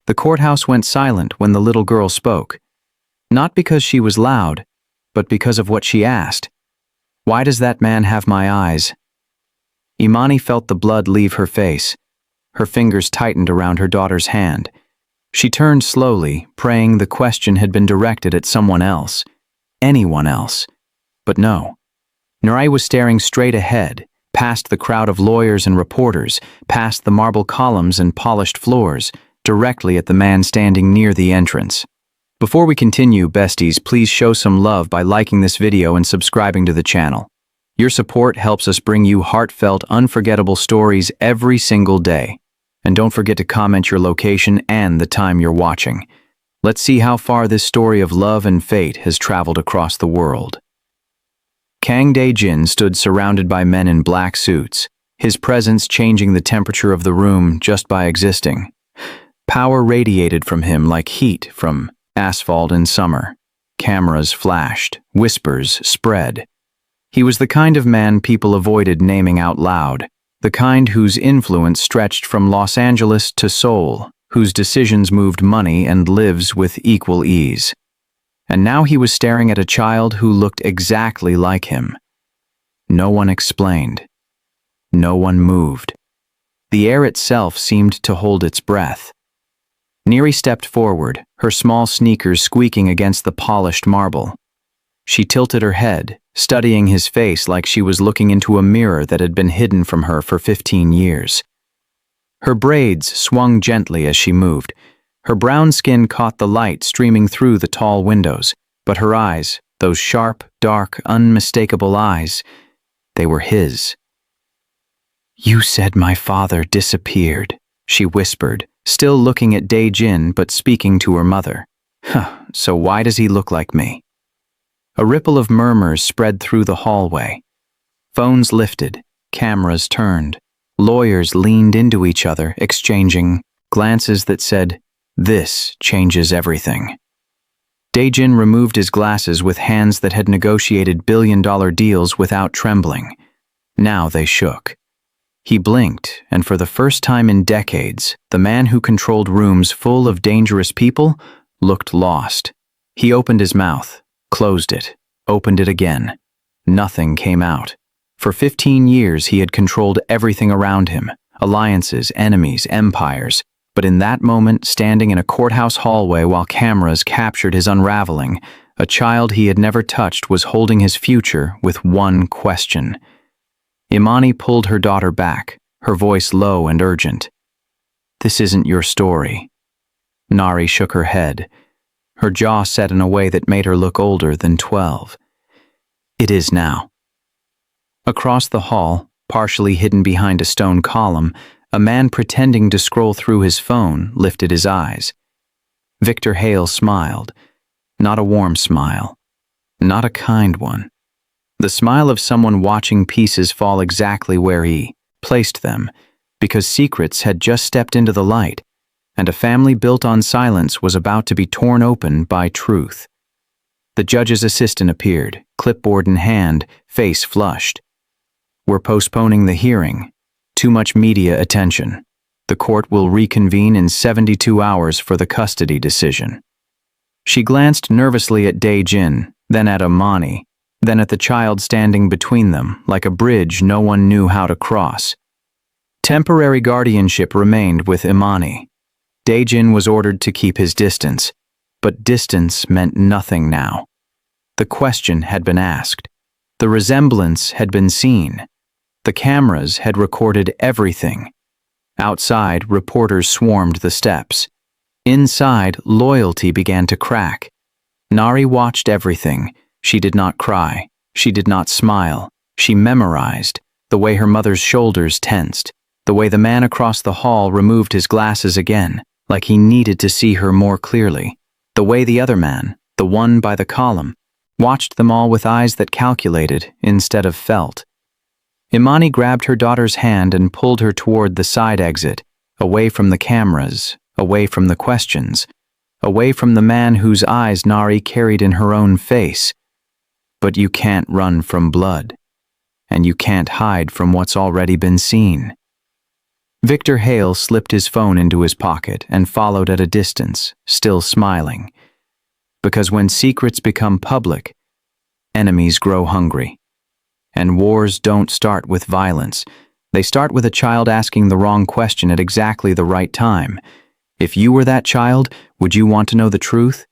The courthouse went silent when the little girl spoke. Not because she was loud, but because of what she asked. "Why does that man have my eyes?" Imani felt the blood leave her face. Her fingers tightened around her daughter's hand. She turned slowly, praying the question had been directed at someone else. Anyone else. But no. Nari was staring straight ahead, past the crowd of lawyers and reporters, past the marble columns and polished floors, directly at the man standing near the entrance. Before we continue, besties, please show some love by liking this video and subscribing to the channel. Your support helps us bring you heartfelt, unforgettable stories every single day. And don't forget to comment your location and the time you're watching. Let's see how far this story of love and fate has traveled across the world. Kang Dae-jin stood surrounded by men in black suits, his presence changing the temperature of the room just by existing. Power radiated from him like heat from asphalt in summer. Cameras flashed, whispers spread. He was the kind of man people avoided naming out loud, the kind whose influence stretched from Los Angeles to Seoul, whose decisions moved money and lives with equal ease. And now he was staring at a child who looked exactly like him. No one explained. No one moved. The air itself seemed to hold its breath. Nari stepped forward, her small sneakers squeaking against the polished marble. She tilted her head, studying his face like she was looking into a mirror that had been hidden from her for 15 years. Her braids swung gently as she moved. Her brown skin caught the light streaming through the tall windows, but her eyes, those sharp, dark, unmistakable eyes, they were his. "You said my father disappeared," she whispered, still looking at Dae-jin but speaking to her mother. So why does he look like me?" A ripple of murmurs spread through the hallway. Phones lifted, cameras turned. Lawyers leaned into each other, exchanging glances that said, "This changes everything." Dae-jin removed his glasses with hands that had negotiated billion-dollar deals without trembling. Now they shook. He blinked, and for the first time in decades, the man who controlled rooms full of dangerous people looked lost. He opened his mouth, closed it, opened it again. Nothing came out. For 15 years he had controlled everything around him, alliances, enemies, empires. But in that moment, standing in a courthouse hallway while cameras captured his unraveling, a child he had never touched was holding his future with one question. Imani pulled her daughter back, her voice low and urgent. "This isn't your story." Nari shook her head. Her jaw set in a way that made her look older than 12. "It is now." Across the hall, partially hidden behind a stone column, a man pretending to scroll through his phone lifted his eyes. Victor Hale smiled. Not a warm smile. Not a kind one. The smile of someone watching pieces fall exactly where he placed them, because secrets had just stepped into the light, and a family built on silence was about to be torn open by truth. The judge's assistant appeared, clipboard in hand, face flushed. "We're postponing the hearing. Too much media attention. The court will reconvene in 72 hours for the custody decision." She glanced nervously at Dae-jin, then at Imani, then at the child standing between them, like a bridge no one knew how to cross. Temporary guardianship remained with Imani. Dae-jin was ordered to keep his distance, but distance meant nothing now. The question had been asked. The resemblance had been seen. The cameras had recorded everything. Outside, reporters swarmed the steps. Inside, loyalty began to crack. Nari watched everything. She did not cry. She did not smile. She memorized the way her mother's shoulders tensed, the way the man across the hall removed his glasses again, like he needed to see her more clearly, the way the other man, the one by the column, watched them all with eyes that calculated instead of felt. Imani grabbed her daughter's hand and pulled her toward the side exit, away from the cameras, away from the questions, away from the man whose eyes Nari carried in her own face. But you can't run from blood, and you can't hide from what's already been seen. Victor Hale slipped his phone into his pocket and followed at a distance, still smiling. Because when secrets become public, enemies grow hungry. And wars don't start with violence. They start with a child asking the wrong question at exactly the right time. If you were that child, would you want to know the truth?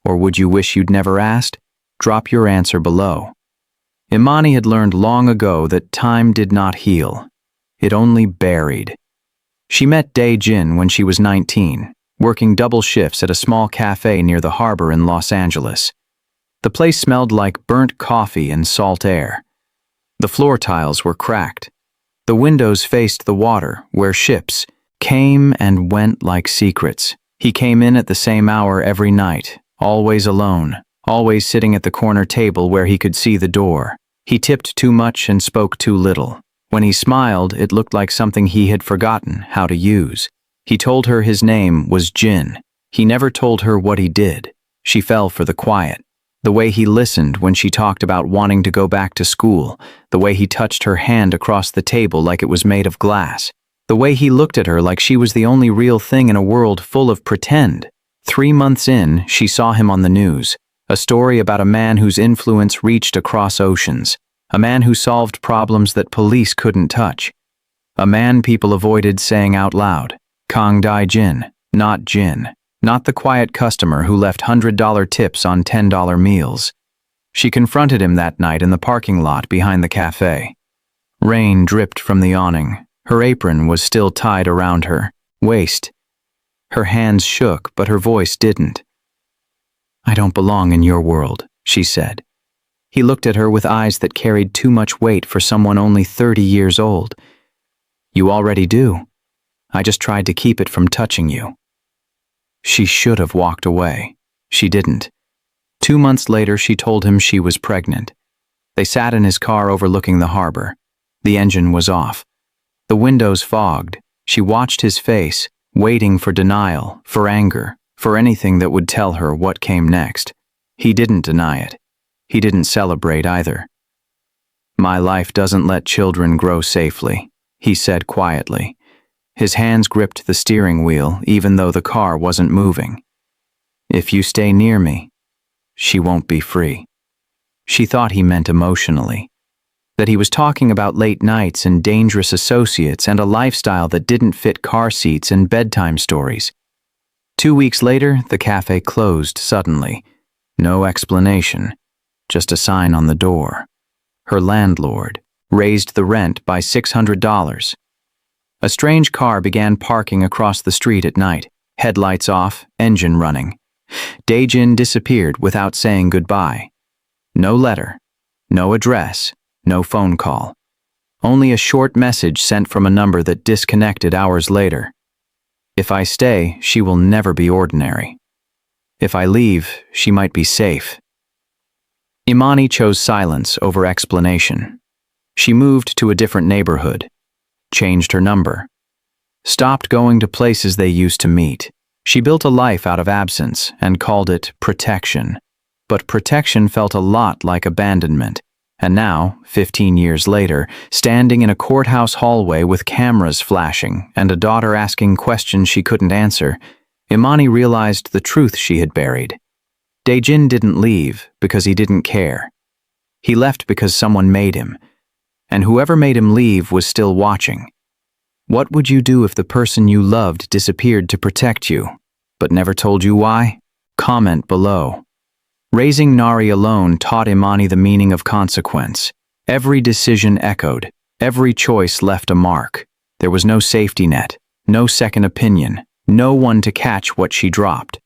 Or would you wish you'd never asked? Drop your answer below. Imani had learned long ago that time did not heal. It only buried. She met Dae-jin when she was 19, working double shifts at a small cafe near the harbor in Los Angeles. The place smelled like burnt coffee and salt air. The floor tiles were cracked. The windows faced the water, where ships came and went like secrets. He came in at the same hour every night, always alone, always sitting at the corner table where he could see the door. He tipped too much and spoke too little. When he smiled, it looked like something he had forgotten how to use. He told her his name was Jin. He never told her what he did. She fell for the quiet. The way he listened when she talked about wanting to go back to school, the way he touched her hand across the table like it was made of glass, the way he looked at her like she was the only real thing in a world full of pretend. 3 months in, she saw him on the news, a story about a man whose influence reached across oceans, a man who solved problems that police couldn't touch, a man people avoided saying out loud, Kang Dae-jin, not Jin. Not the quiet customer who left $100 tips on $10 meals. She confronted him that night in the parking lot behind the cafe. Rain dripped from the awning. Her apron was still tied around her waist. Her hands shook, but her voice didn't. "I don't belong in your world," she said. He looked at her with eyes that carried too much weight for someone only 30 years old. "You already do. I just tried to keep it from touching you." She should have walked away. She didn't. 2 months later, she told him she was pregnant. They sat in his car overlooking the harbor. The engine was off. The windows fogged. She watched his face, waiting for denial, for anger, for anything that would tell her what came next. He didn't deny it. He didn't celebrate either. "My life doesn't let children grow safely," he said quietly. His hands gripped the steering wheel, even though the car wasn't moving. "If you stay near me, she won't be free." She thought he meant emotionally, that he was talking about late nights and dangerous associates and a lifestyle that didn't fit car seats and bedtime stories. 2 weeks later, the cafe closed suddenly. No explanation, just a sign on the door. Her landlord raised the rent by $600. A strange car began parking across the street at night, headlights off, engine running. Dae-jin disappeared without saying goodbye. No letter, no address, no phone call. Only a short message sent from a number that disconnected hours later. "If I stay, she will never be ordinary. If I leave, she might be safe." Imani chose silence over explanation. She moved to a different neighborhood. Changed her number. Stopped going to places they used to meet. She built a life out of absence and called it protection. But protection felt a lot like abandonment. And now, 15 years later, standing in a courthouse hallway with cameras flashing and a daughter asking questions she couldn't answer, Imani realized the truth she had buried. Dae-jin didn't leave because he didn't care. He left because someone made him. And whoever made him leave was still watching. What would you do if the person you loved disappeared to protect you, but never told you why? Comment below. Raising Nari alone taught Imani the meaning of consequence. Every decision echoed, every choice left a mark. There was no safety net, no second opinion, no one to catch what she dropped.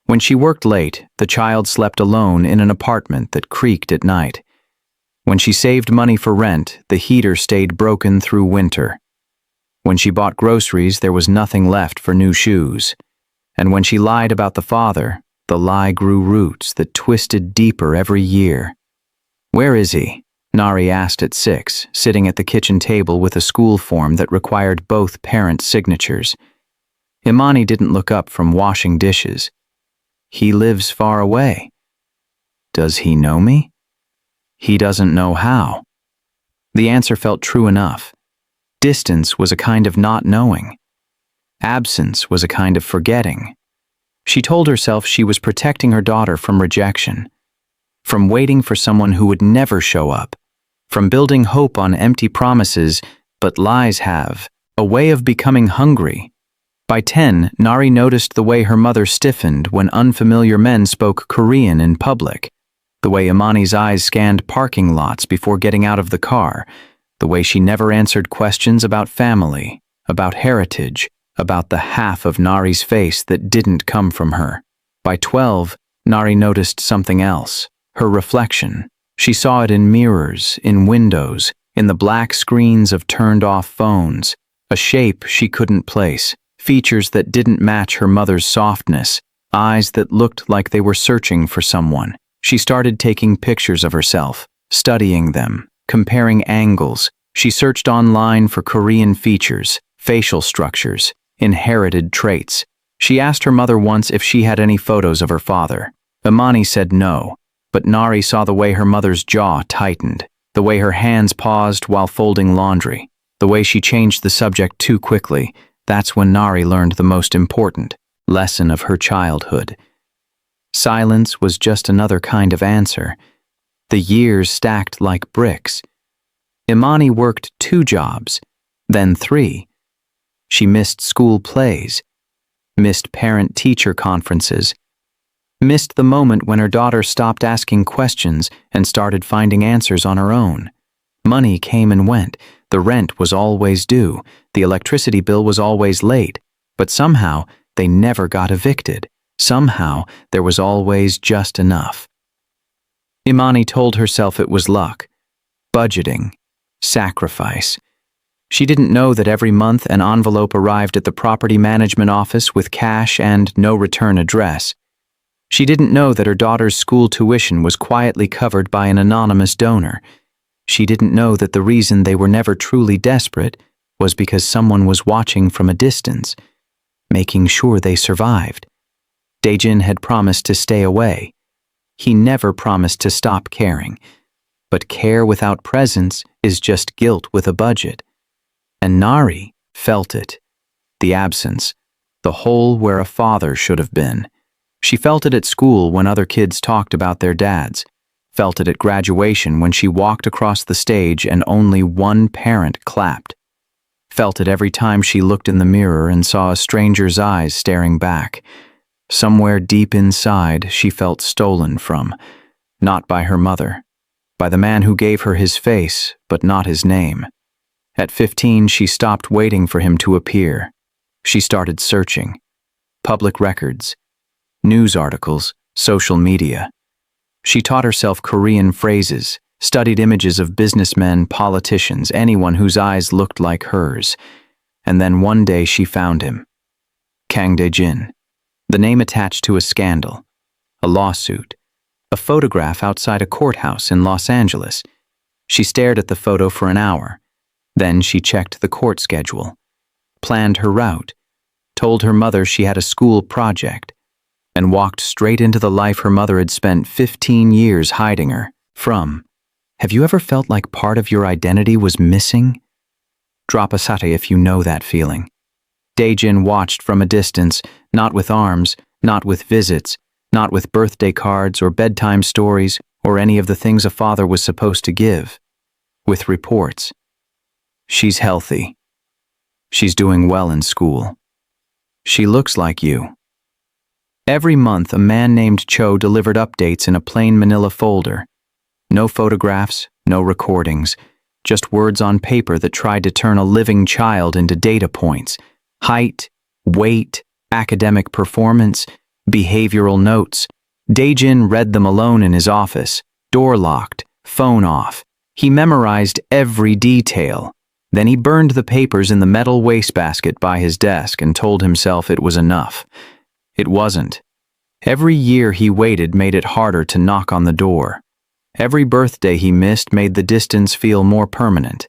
When she worked late, the child slept alone in an apartment that creaked at night. When she saved money for rent, the heater stayed broken through winter. When she bought groceries, there was nothing left for new shoes. And when she lied about the father, the lie grew roots that twisted deeper every year. "Where is he?" Nari asked at 6, sitting at the kitchen table with a school form that required both parents' signatures. Imani didn't look up from washing dishes. "He lives far away." "Does he know me?" "He doesn't know how." The answer felt true enough. Distance was a kind of not knowing. Absence was a kind of forgetting. She told herself she was protecting her daughter from rejection, from waiting for someone who would never show up, from building hope on empty promises, but lies have a way of becoming hungry. By 10, Nari noticed the way her mother stiffened when unfamiliar men spoke Korean in public, the way Imani's eyes scanned parking lots before getting out of the car, the way she never answered questions about family, about heritage, about the half of Nari's face that didn't come from her. By 12, Nari noticed something else, her reflection. She saw it in mirrors, in windows, in the black screens of turned-off phones, a shape she couldn't place, features that didn't match her mother's softness, eyes that looked like they were searching for someone. She started taking pictures of herself, studying them, comparing angles. She searched online for Korean features, facial structures, inherited traits. She asked her mother once if she had any photos of her father. Imani said no, but Nari saw the way her mother's jaw tightened, the way her hands paused while folding laundry, the way she changed the subject too quickly. That's when Nari learned the most important lesson of her childhood. Silence was just another kind of answer. The years stacked like bricks. Imani worked 2 jobs, then 3. She missed school plays, missed parent-teacher conferences, missed the moment when her daughter stopped asking questions and started finding answers on her own. Money came and went. The rent was always due. The electricity bill was always late. But somehow, they never got evicted. Somehow, there was always just enough. Imani told herself it was luck, budgeting, sacrifice. She didn't know that every month an envelope arrived at the property management office with cash and no return address. She didn't know that her daughter's school tuition was quietly covered by an anonymous donor. She didn't know that the reason they were never truly desperate was because someone was watching from a distance, making sure they survived. Daejin had promised to stay away. He never promised to stop caring. But care without presence is just guilt with a budget. And Nari felt it. The absence. The hole where a father should have been. She felt it at school when other kids talked about their dads. Felt it at graduation when she walked across the stage and only one parent clapped. Felt it every time she looked in the mirror and saw a stranger's eyes staring back. Somewhere deep inside, she felt stolen from. Not by her mother. By the man who gave her his face, but not his name. At 15, she stopped waiting for him to appear. She started searching. Public records, news articles, social media. She taught herself Korean phrases, studied images of businessmen, politicians, anyone whose eyes looked like hers. And then one day she found him. Kang Dae-jin. The name attached to a scandal, a lawsuit, a photograph outside a courthouse in Los Angeles. She stared at the photo for an hour. Then she checked the court schedule, planned her route, told her mother she had a school project, and walked straight into the life her mother had spent 15 years hiding her from. Have you ever felt like part of your identity was missing? Drop a sate if you know that feeling. Daejin watched from a distance, not with arms, not with visits, not with birthday cards or bedtime stories or any of the things a father was supposed to give. With reports. She's healthy. She's doing well in school. She looks like you. Every month, a man named Cho delivered updates in a plain manila folder. No photographs, no recordings, just words on paper that tried to turn a living child into data points. Height, weight, academic performance, behavioral notes. Daejin read them alone in his office, door locked, phone off. He memorized every detail. Then he burned the papers in the metal wastebasket by his desk and told himself it was enough. It wasn't. Every year he waited made it harder to knock on the door. Every birthday he missed made the distance feel more permanent.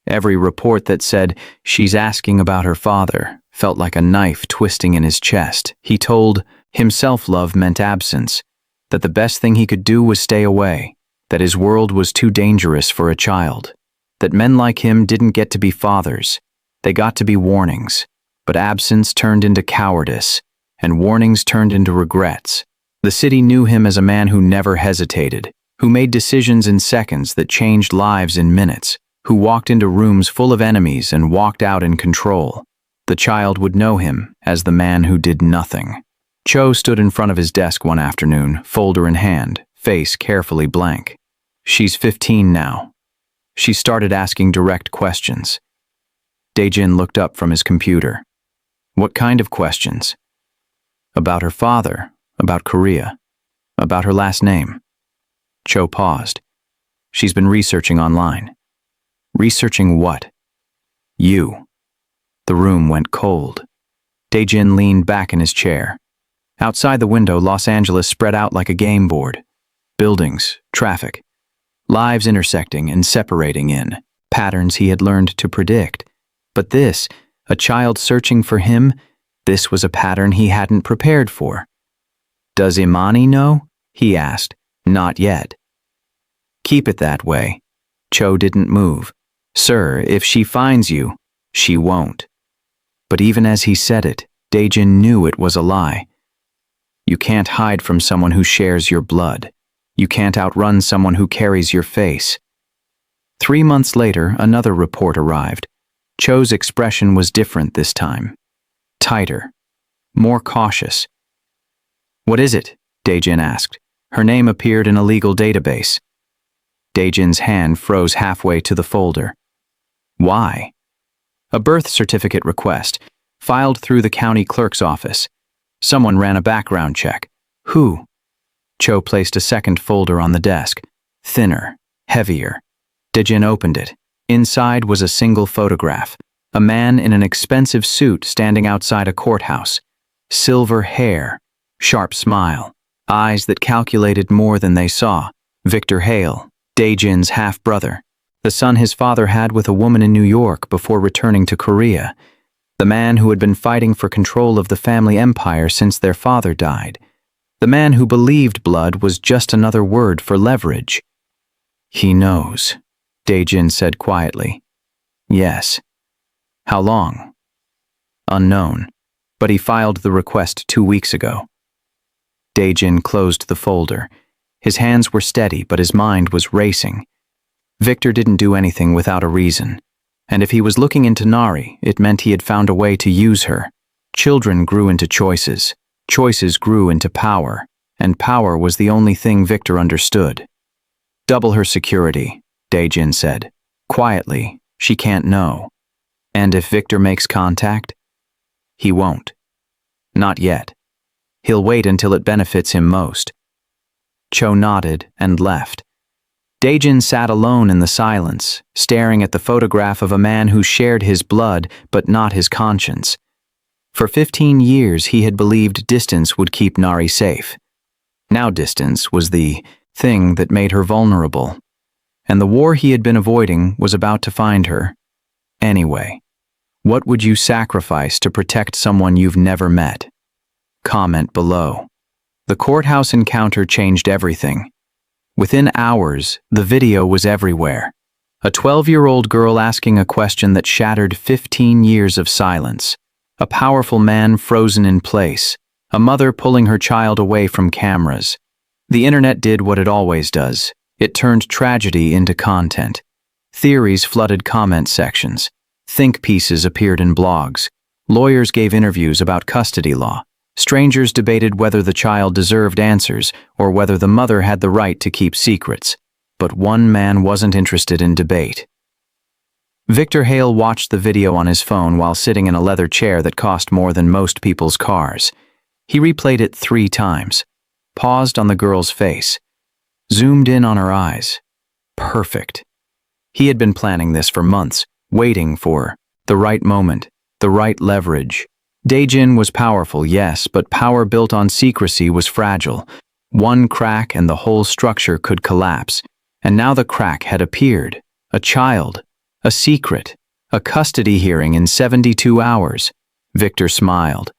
Every report that said, "She's asking about her father," felt like a knife twisting in his chest. He told himself love meant absence, that the best thing he could do was stay away, that his world was too dangerous for a child. that men like him didn't get to be fathers. They got to be warnings. But absence turned into cowardice, and warnings turned into regrets. The city knew him as a man who never hesitated, who made decisions in seconds that changed lives in minutes, who walked into rooms full of enemies and walked out in control. The child would know him as the man who did nothing. Cho stood in front of his desk one afternoon, folder in hand, face carefully blank. She's 15 now. She started asking direct questions. Dae-jin looked up from his computer. What kind of questions? About her father, about Korea, about her last name. Cho paused. She's been researching online. Researching what? You. The room went cold. Dae-jin leaned back in his chair. Outside the window, Los Angeles spread out like a game board. Buildings, traffic, lives intersecting and separating in patterns he had learned to predict. But this, a child searching for him, this was a pattern he hadn't prepared for. Does Imani know? He asked. Not yet. Keep it that way. Cho didn't move. Sir, if she finds you, she won't. But even as he said it, Dae-jin knew it was a lie. You can't hide from someone who shares your blood. You can't outrun someone who carries your face. 3 months later, another report arrived. Cho's expression was different this time. Tighter. More cautious. What is it? Dae-jin asked. Her name appeared in a legal database. Dae-jin's hand froze halfway to the folder. Why? A birth certificate request, filed through the county clerk's office. Someone ran a background check. Who? Cho placed a second folder on the desk. Thinner, heavier. Dae-jin opened it. Inside was a single photograph. A man in an expensive suit standing outside a courthouse. Silver hair, sharp smile, eyes that calculated more than they saw. Victor Hale, Dae-jin's half-brother. The son his father had with a woman in New York before returning to Korea. The man who had been fighting for control of the family empire since their father died. The man who believed blood was just another word for leverage. He knows, Dae-jin said quietly. Yes. How long? Unknown, but he filed the request 2 weeks ago. Dae-jin closed the folder. His hands were steady, but his mind was racing. Victor didn't do anything without a reason. And if he was looking into Nari, it meant he had found a way to use her. Children grew into choices. Choices grew into power. And power was the only thing Victor understood. Double her security, Dae-jin said. Quietly, she can't know. And if Victor makes contact? He won't. Not yet. He'll wait until it benefits him most. Cho nodded and left. Dae-jin sat alone in the silence, staring at the photograph of a man who shared his blood but not his conscience. For 15 years he had believed distance would keep Nari safe. Now distance was the thing that made her vulnerable. And the war he had been avoiding was about to find her. Anyway, what would you sacrifice to protect someone you've never met? Comment below. The courthouse encounter changed everything. Within hours, the video was everywhere. A 12-year-old girl asking a question that shattered 15 years of silence. A powerful man frozen in place. A mother pulling her child away from cameras. The internet did what it always does. It turned tragedy into content. Theories flooded comment sections. Think pieces appeared in blogs. Lawyers gave interviews about custody law. Strangers debated whether the child deserved answers or whether the mother had the right to keep secrets. But one man wasn't interested in debate. Victor Hale watched the video on his phone while sitting in a leather chair that cost more than most people's cars. He replayed it 3 times, paused on the girl's face, zoomed in on her eyes. Perfect. He had been planning this for months, waiting for the right moment, the right leverage. Dae-jin was powerful, yes, but power built on secrecy was fragile. One crack and the whole structure could collapse. And now the crack had appeared. A child. A secret. A custody hearing in 72 hours. Victor smiled.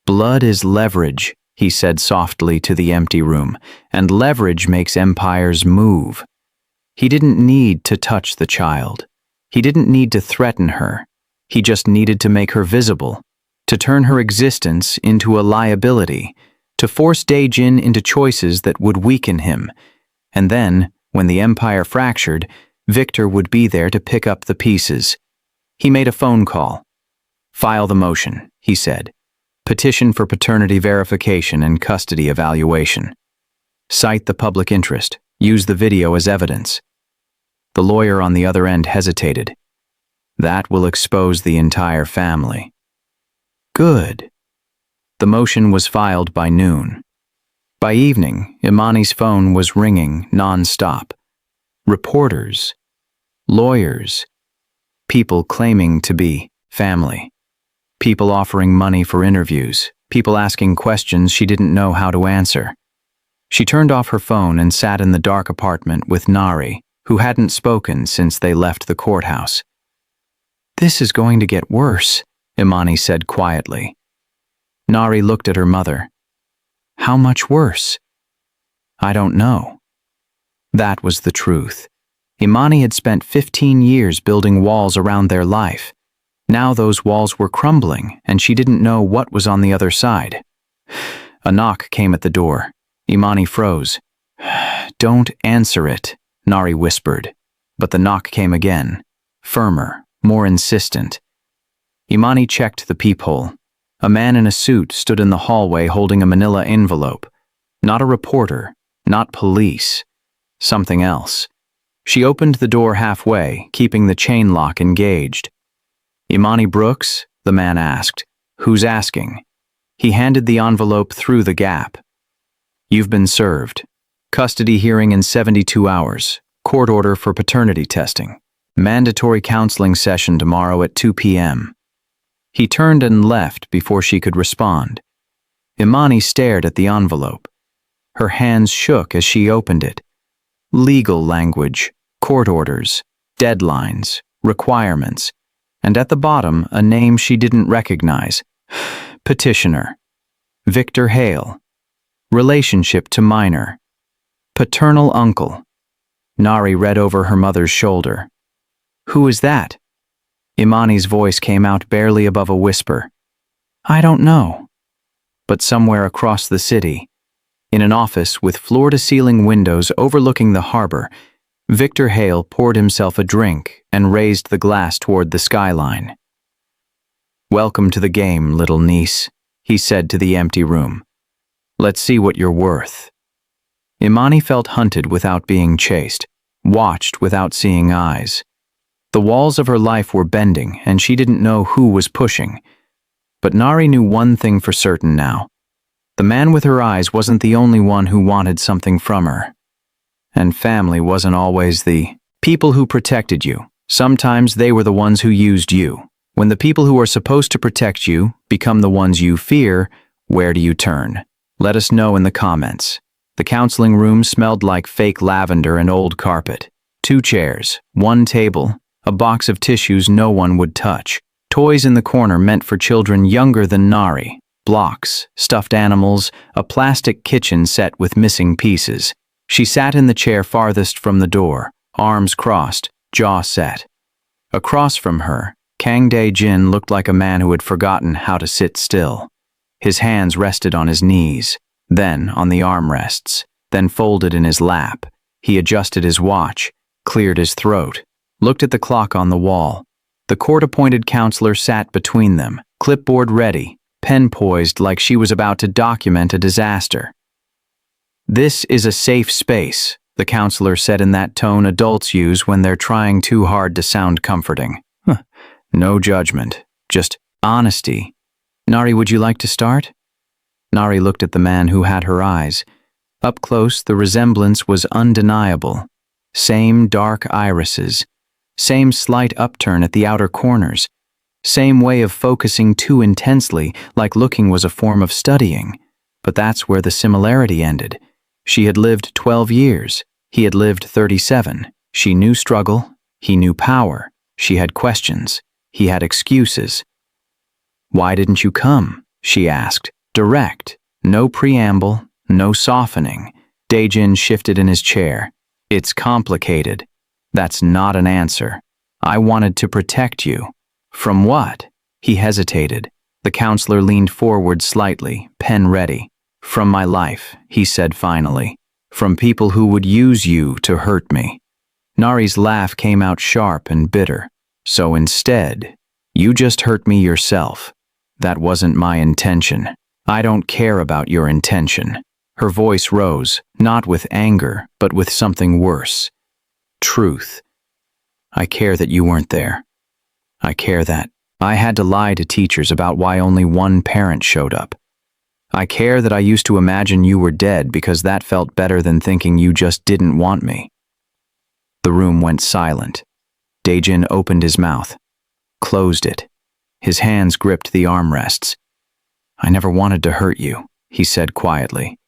Blood is leverage, he said softly to the empty room, and leverage makes empires move. He didn't need to touch the child. He didn't need to threaten her. He just needed to make her visible, to turn her existence into a liability, to force Dae-jin into choices that would weaken him. And then, when the empire fractured, Victor would be there to pick up the pieces. He made a phone call. "File the motion," he said. "Petition for paternity verification and custody evaluation. Cite the public interest. Use the video as evidence." The lawyer on the other end hesitated. "That will expose the entire family." "Good." The motion was filed by noon. By evening, Imani's phone was ringing non-stop. Reporters, lawyers, people claiming to be family, people offering money for interviews, people asking questions she didn't know how to answer. She turned off her phone and sat in the dark apartment with Nari, who hadn't spoken since they left the courthouse. "This is going to get worse," Imani said quietly. Nari looked at her mother. "How much worse?" "I don't know." That was the truth. Imani had spent 15 years building walls around their life. Now those walls were crumbling, and she didn't know what was on the other side. A knock came at the door. Imani froze. "Don't answer it," Nari whispered. But the knock came again, firmer, more insistent. Imani checked the peephole. A man in a suit stood in the hallway holding a manila envelope. Not a reporter, not police. Something else. She opened the door halfway, keeping the chain lock engaged. "Imani Brooks?" the man asked. "Who's asking?" He handed the envelope through the gap. "You've been served. Custody hearing in 72 hours. Court order for paternity testing. Mandatory counseling session tomorrow at 2 p.m. He turned and left before she could respond. Imani stared at the envelope. Her hands shook as she opened it. Legal language, court orders, deadlines, requirements, and at the bottom a name she didn't recognize. Petitioner. Victor Hale. Relationship to minor. Paternal uncle. Nari read over her mother's shoulder. "Who is that?" Imani's voice came out barely above a whisper. "I don't know." But somewhere across the city, in an office with floor-to-ceiling windows overlooking the harbor, Victor Hale poured himself a drink and raised the glass toward the skyline. "Welcome to the game, little niece," he said to the empty room. "Let's see what you're worth." Imani felt hunted without being chased, watched without seeing eyes. The walls of her life were bending, and she didn't know who was pushing. But Nari knew one thing for certain now. The man with her eyes wasn't the only one who wanted something from her. And family wasn't always the people who protected you. Sometimes they were the ones who used you. When the people who are supposed to protect you become the ones you fear, where do you turn? Let us know in the comments. The counseling room smelled like fake lavender and old carpet. 2 chairs, 1 table, a box of tissues no one would touch. Toys in the corner meant for children younger than Nari. Blocks, stuffed animals, a plastic kitchen set with missing pieces. She sat in the chair farthest from the door, arms crossed, jaw set. Across from her, Kang Dae-jin looked like a man who had forgotten how to sit still. His hands rested on his knees, then on the armrests, then folded in his lap. He adjusted his watch, cleared his throat, looked at the clock on the wall. The court-appointed counselor sat between them, clipboard ready, pen poised like she was about to document a disaster. "This is a safe space," the counselor said in that tone adults use when they're trying too hard to sound comforting. No judgment, just honesty. "Nari, would you like to start?" Nari looked at the man who had her eyes. Up close, the resemblance was undeniable. Same dark irises, same slight upturn at the outer corners, same way of focusing too intensely, like looking was a form of studying. But that's where the similarity ended. She had lived 12 years. He had lived 37. She knew struggle. He knew power. She had questions. He had excuses. "Why didn't you come?" she asked. Direct. No preamble, no softening. Dae-jin shifted in his chair. "It's complicated." "That's not an answer." I wanted to protect you. From what? He hesitated. The counselor leaned forward slightly, pen ready. From my life, he said finally. From people who would use you to hurt me. Nari's laugh came out sharp and bitter. So instead, you just hurt me yourself. That wasn't my intention. I don't care about your intention. Her voice rose, not with anger, but with something worse. Truth. I care that you weren't there. I care that I had to lie to teachers about why only one parent showed up. I care that I used to imagine you were dead because that felt better than thinking you just didn't want me. The room went silent. Daejin opened his mouth, closed it. His hands gripped the armrests. I never wanted to hurt you, he said quietly.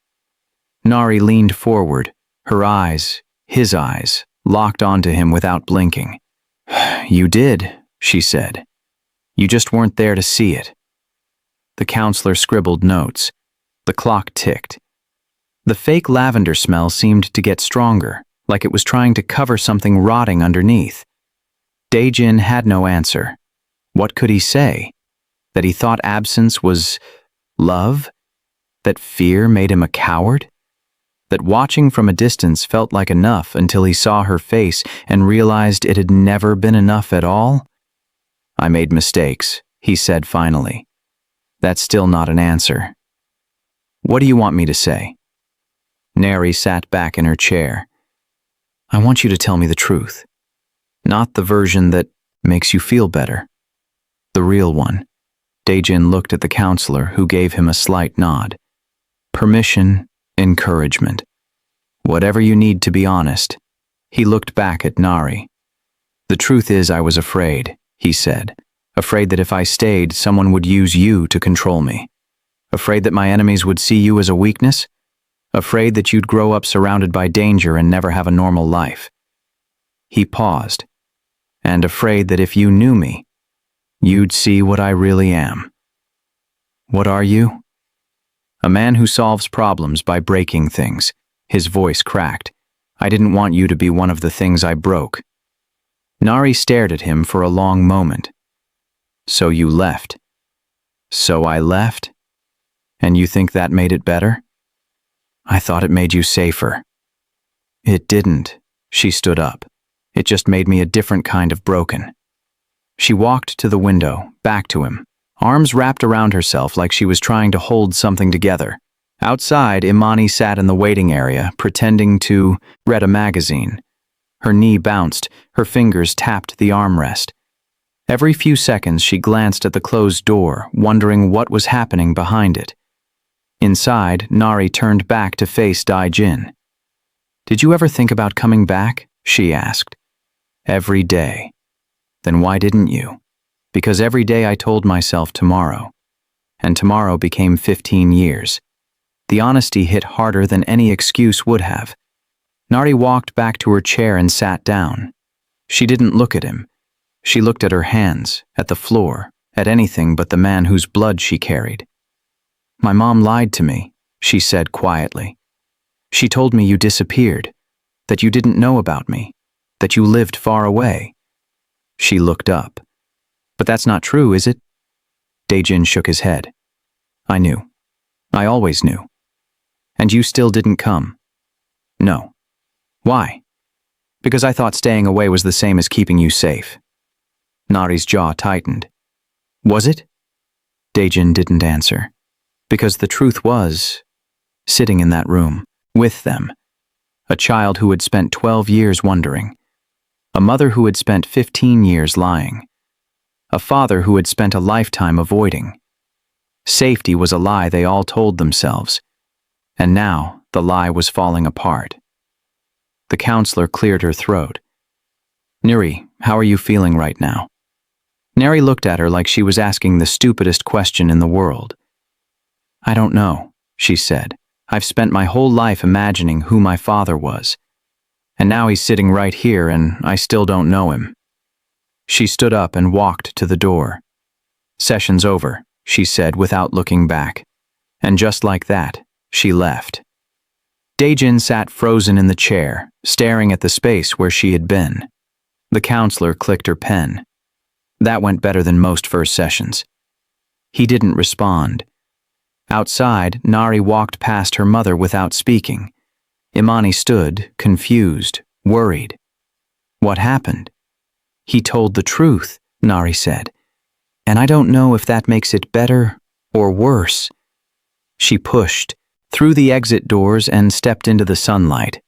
Nari leaned forward, her eyes, his eyes, locked onto him without blinking. You did, she said. You just weren't there to see it. The counselor scribbled notes. The clock ticked. The fake lavender smell seemed to get stronger, like it was trying to cover something rotting underneath. Daejin had no answer. What could he say? That he thought absence was love? That fear made him a coward? That watching from a distance felt like enough until he saw her face and realized it had never been enough at all? I made mistakes, he said finally. That's still not an answer. What do you want me to say? Nari sat back in her chair. I want you to tell me the truth. Not the version that makes you feel better. The real one. Daejin looked at the counselor, who gave him a slight nod. Permission, encouragement. Whatever you need to be honest. He looked back at Nari. The truth is I was afraid, he said. Afraid that if I stayed, someone would use you to control me. Afraid that my enemies would see you as a weakness. Afraid that you'd grow up surrounded by danger and never have a normal life. He paused. And afraid that if you knew me, you'd see what I really am. What are you? A man who solves problems by breaking things. His voice cracked. I didn't want you to be one of the things I broke. Nari stared at him for a long moment. So you left. So I left? And you think that made it better? I thought it made you safer. It didn't. She stood up. It just made me a different kind of broken. She walked to the window, back to him, arms wrapped around herself like she was trying to hold something together. Outside, Imani sat in the waiting area, pretending to read a magazine. Her knee bounced, her fingers tapped the armrest. Every few seconds she glanced at the closed door, wondering what was happening behind it. Inside, Nari turned back to face Daejin. Did you ever think about coming back? She asked. Every day. Then why didn't you? Because every day I told myself tomorrow. And tomorrow became 15 years. The honesty hit harder than any excuse would have. Nari walked back to her chair and sat down. She didn't look at him. She looked at her hands, at the floor, at anything but the man whose blood she carried. My mom lied to me, she said quietly. She told me you disappeared, that you didn't know about me, that you lived far away. She looked up. But that's not true, is it? Daejin shook his head. I knew. I always knew. And you still didn't come? No. Why? Because I thought staying away was the same as keeping you safe. Nari's jaw tightened. Was it? Daejin didn't answer. Because the truth was, sitting in that room, with them, a child who had spent 12 years wondering, a mother who had spent 15 years lying, a father who had spent a lifetime avoiding. Safety was a lie they all told themselves, and now the lie was falling apart. The counselor cleared her throat. Nari, how are you feeling right now? Nari looked at her like she was asking the stupidest question in the world. I don't know, she said. I've spent my whole life imagining who my father was. And now he's sitting right here and I still don't know him. She stood up and walked to the door. Session's over, she said without looking back. And just like that, she left. Daejin sat frozen in the chair, staring at the space where she had been. The counselor clicked her pen. That went better than most first sessions. He didn't respond. Outside, Nari walked past her mother without speaking. Imani stood, confused, worried. What happened? He told the truth, Nari said. And I don't know if that makes it better or worse. She pushed through the exit doors and stepped into the sunlight.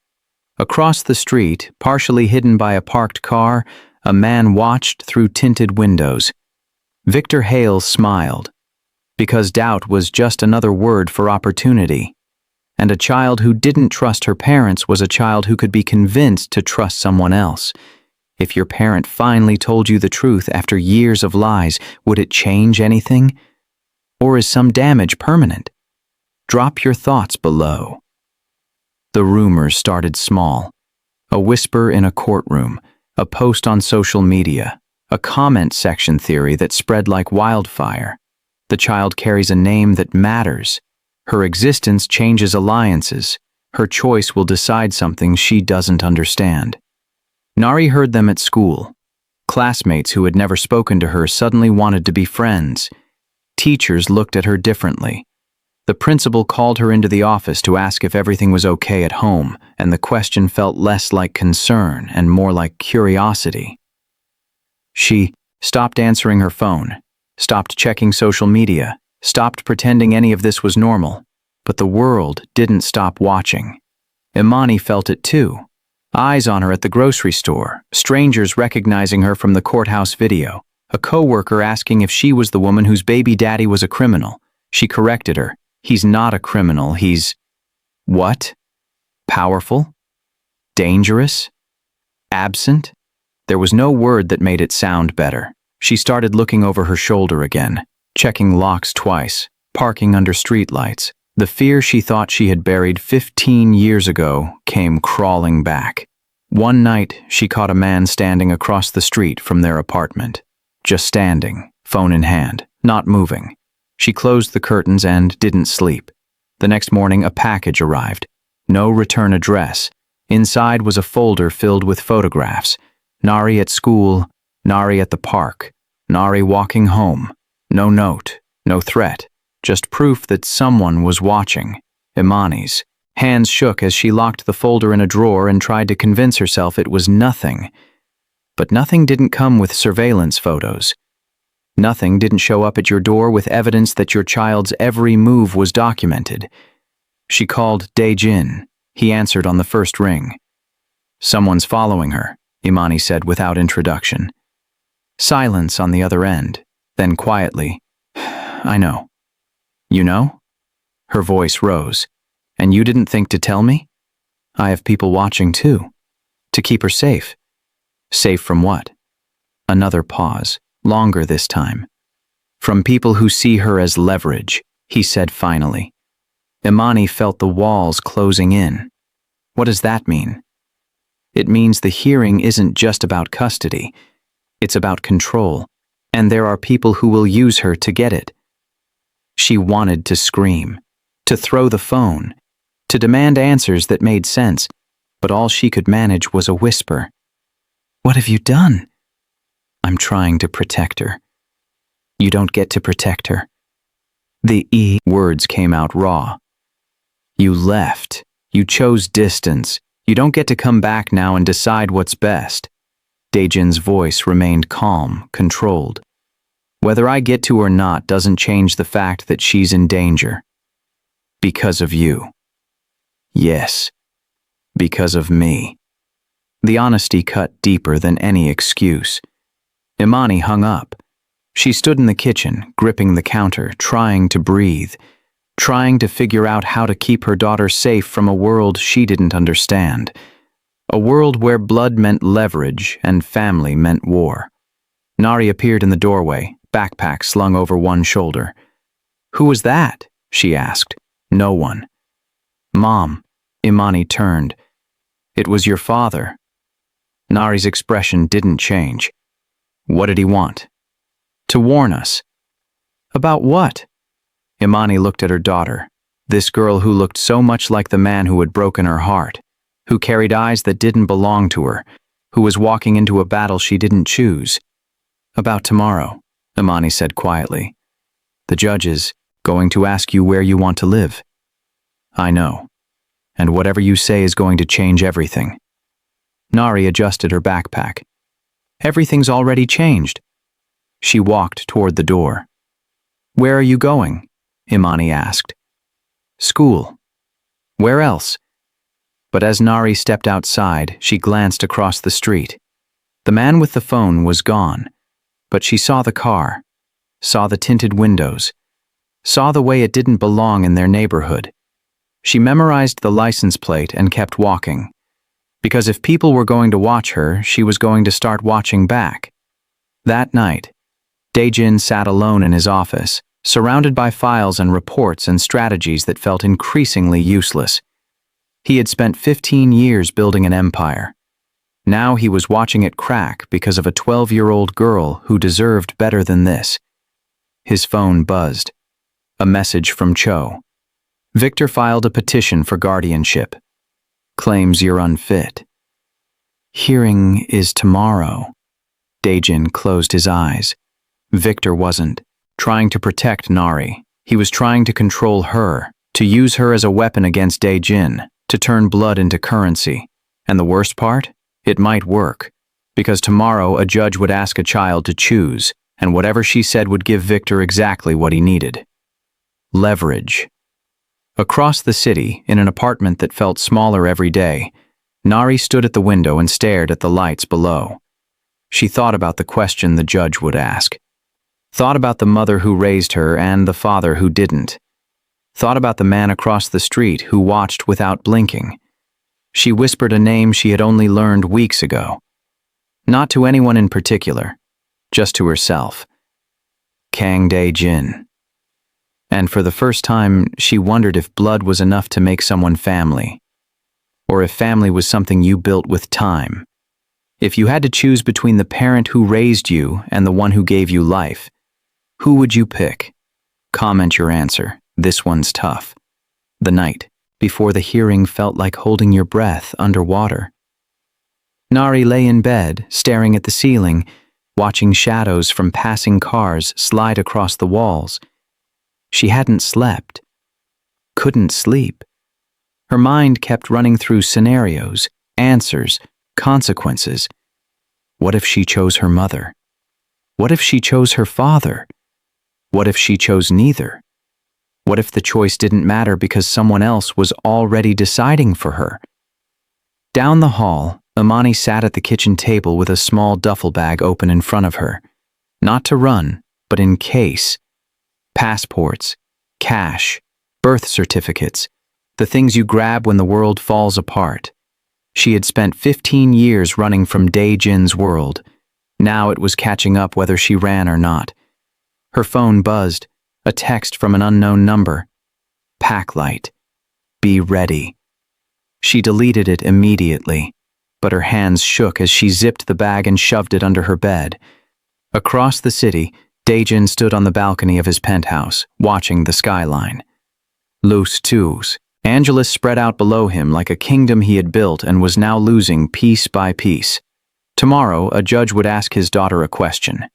Across the street, partially hidden by a parked car, a man watched through tinted windows. Victor Hale smiled, because doubt was just another word for opportunity. And a child who didn't trust her parents was a child who could be convinced to trust someone else. If your parent finally told you the truth after years of lies, would it change anything? Or is some damage permanent? Drop your thoughts below. The rumors started small. A whisper in a courtroom, a post on social media, a comment section theory that spread like wildfire. The child carries a name that matters. Her existence changes alliances. Her choice will decide something she doesn't understand. Nari heard them at school. Classmates who had never spoken to her suddenly wanted to be friends. Teachers looked at her differently. The principal called her into the office to ask if everything was okay at home, and the question felt less like concern and more like curiosity. She stopped answering her phone, stopped checking social media, stopped pretending any of this was normal. But the world didn't stop watching. Imani felt it too. Eyes on her at the grocery store, strangers recognizing her from the courthouse video, a coworker asking if she was the woman whose baby daddy was a criminal. She corrected her. He's not a criminal, he's… What? Powerful? Dangerous? Absent? There was no word that made it sound better. She started looking over her shoulder again, checking locks twice, parking under streetlights. The fear she thought she had buried 15 years ago came crawling back. One night, she caught a man standing across the street from their apartment. Just standing, phone in hand, not moving. She closed the curtains and didn't sleep. The next morning, a package arrived. No return address. Inside was a folder filled with photographs. Nari at school, Nari at the park, Nari walking home. No note, no threat. Just proof that someone was watching. Imani's hands shook as she locked the folder in a drawer and tried to convince herself it was nothing. But nothing didn't come with surveillance photos. Nothing didn't show up at your door with evidence that your child's every move was documented. She called Dae-jin. He answered on the first ring. Someone's following her, Imani said without introduction. Silence on the other end, then quietly, I know. You know? Her voice rose. And you didn't think to tell me? I have people watching too. To keep her safe. Safe from what? Another pause, longer this time. From people who see her as leverage, he said finally. Imani felt the walls closing in. What does that mean? It means the hearing isn't just about custody. It's about control. And there are people who will use her to get it. She wanted to scream, to throw the phone, to demand answers that made sense, but all she could manage was a whisper. What have you done? I'm trying to protect her. You don't get to protect her. The words came out raw. You left. You chose distance. You don't get to come back now and decide what's best. Dae-jin's voice remained calm, controlled. Whether I get to or not doesn't change the fact that she's in danger. Because of you. Yes, because of me. The honesty cut deeper than any excuse. Imani hung up. She stood in the kitchen, gripping the counter, trying to breathe, trying to figure out how to keep her daughter safe from a world she didn't understand. A world where blood meant leverage and family meant war. Nari appeared in the doorway, backpack slung over one shoulder. Who was that? She asked. No one. Mom. Imani turned. It was your father. Nari's expression didn't change. What did he want? To warn us. About what? Imani looked at her daughter, this girl who looked so much like the man who had broken her heart, who carried eyes that didn't belong to her, who was walking into a battle she didn't choose. About tomorrow, Imani said quietly. The judge is going to ask you where you want to live. I know. And whatever you say is going to change everything. Nari adjusted her backpack. Everything's already changed. She walked toward the door. Where are you going? Imani asked. School. Where else? But as Nari stepped outside, she glanced across the street. The man with the phone was gone, but she saw the car, saw the tinted windows, saw the way it didn't belong in their neighborhood. She memorized the license plate and kept walking, because if people were going to watch her, she was going to start watching back. That night, Dae-jin sat alone in his office, surrounded by files and reports and strategies that felt increasingly useless. He had spent 15 years building an empire. Now he was watching it crack because of a 12-year-old girl who deserved better than this. His phone buzzed. A message from Cho. Victor filed a petition for guardianship. Claims you're unfit. Hearing is tomorrow. Dae-jin closed his eyes. Victor wasn't trying to protect Nari. He was trying to control her, to use her as a weapon against Dae-jin, to turn blood into currency. And the worst part? It might work, because tomorrow a judge would ask a child to choose, and whatever she said would give Victor exactly what he needed. Leverage. Across the city, in an apartment that felt smaller every day, Nari stood at the window and stared at the lights below. She thought about the question the judge would ask. Thought about the mother who raised her and the father who didn't. Thought about the man across the street who watched without blinking. She whispered a name she had only learned weeks ago. Not to anyone in particular, just to herself. Kang Dae-jin. And for the first time, she wondered if blood was enough to make someone family. Or if family was something you built with time. If you had to choose between the parent who raised you and the one who gave you life, who would you pick? Comment your answer. This one's tough. The night before the hearing felt like holding your breath underwater. Nari lay in bed, staring at the ceiling, watching shadows from passing cars slide across the walls. She hadn't slept. Couldn't sleep. Her mind kept running through scenarios, answers, consequences. What if she chose her mother? What if she chose her father? What if she chose neither? What if the choice didn't matter because someone else was already deciding for her? Down the hall, Imani sat at the kitchen table with a small duffel bag open in front of her. Not to run, but in case. Passports, cash, birth certificates, the things you grab when the world falls apart. She had spent 15 years running from Dae-jin's world. Now it was catching up whether she ran or not. Her phone buzzed. A text from an unknown number. Pack light. Be ready. She deleted it immediately, but her hands shook as she zipped the bag and shoved it under her bed. Across the city, Dae-jin stood on the balcony of his penthouse, watching the skyline. Loose twos. Angeles spread out below him like a kingdom he had built and was now losing piece by piece. Tomorrow, a judge would ask his daughter a question,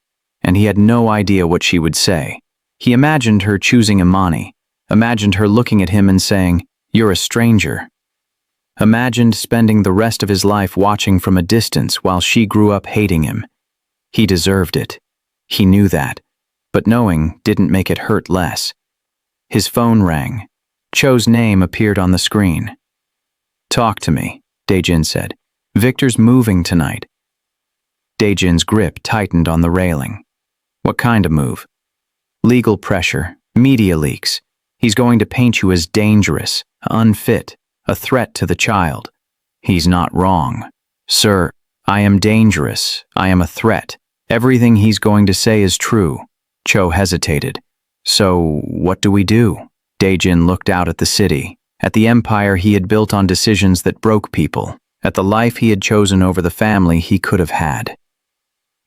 and he had no idea what she would say. He imagined her choosing Imani, imagined her looking at him and saying, "You're a stranger." Imagined spending the rest of his life watching from a distance while she grew up hating him. He deserved it. He knew that, but knowing didn't make it hurt less. His phone rang. Cho's name appeared on the screen. "Talk to me," Dae-jin said. "Victor's moving tonight." Dae-jin's grip tightened on the railing. "What kind of move?" "Legal pressure, media leaks. He's going to paint you as dangerous, unfit, a threat to the child." "He's not wrong. Sir, I am dangerous. I am a threat. Everything he's going to say is true." Cho hesitated. "So, what do we do?" Dae-jin looked out at the city, at the empire he had built on decisions that broke people, at the life he had chosen over the family he could have had.